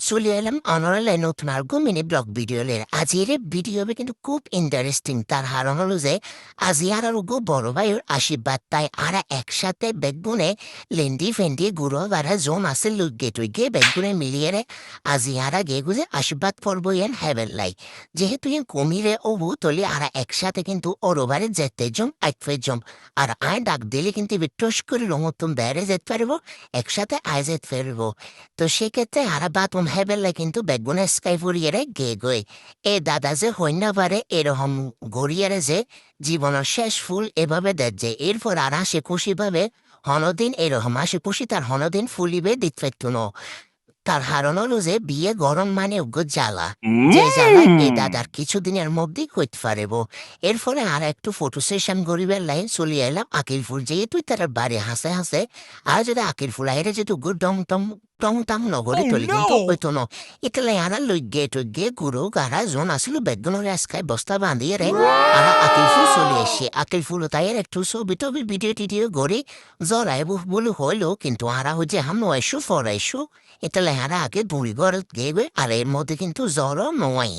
চলে এলাম অনলাইন নতুন আর মিনি ব্লগ ভিডিও লের আজির ভিডিও হবে কিন্তু খুব ইন্টারেস্টিং তার হারণ হলো যে আজি আর গো বড় ভাইয়ের আশীর্বাদ তাই আর একসাথে বেগুনে লেন্ডি ফেন্ডি গুঁড়ো বাড়া জোন আছে লুগে টুইগে বেগুনে মিলিয়ে রে আজি আর গে গুজে আশীর্বাদ পড়বো এন হ্যাভেল লাই যেহেতু ইন কমিরে ওবু তলি আর একসাথে কিন্তু ওরবারে যেতে জম আইফে জম আর আয় ডাক দিলে কিন্তু বিট্টস করে রঙতম বেড়ে যেতে পারবো একসাথে আয় যেতে পারবো তো সেক্ষেত্রে হারা বাতুম হেবেলে কিন্তু বেগুনে স্কাই ফুরিয়ে গে গই এ দাদা যে হইনা পারে এরকম গড়িয়ারে যে জীবনের শেষ ফুল এভাবে দেয় যে এরপর আর হাসি খুশি ভাবে হনদিন এরকম হাসি খুশি তার হনদিন ফুলিবে দিত তার হারণ হলো যে বিয়ে গরম মানে উগ্র জ্বালা যে জ্বালা এই দাদার কিছুদিনের মধ্যেই হইতে পারিব এর ফলে আর একটু ফটো সেশন গরিবের লাইন চলিয়ে এলাম আকিল ফুল যেহেতু তার বাড়ি হাসে হাসে আর যদি আকিল ফুল আইরে যেহেতু গুড ডং টং টং টাং নগরে তলি কিন্তু হইতো ন এটালে আরা লই গে গুরু গারা জোন আসিল বেদগুনের আজকায় বস্তা বাঁধিয়ে রে আর আকিল ফুল চলে এসে আকিল ফুল তাইয়ের একটু ছবি টবি ভিডিও টিডিও গড়ি জরাই বলে হইলো কিন্তু আরা হচ্ছে হাম নয়শো ফরাইশো এটা লেহারা আগে বুড়ি ঘর গেবে আর এর মধ্যে কিন্তু জ্বরও নয়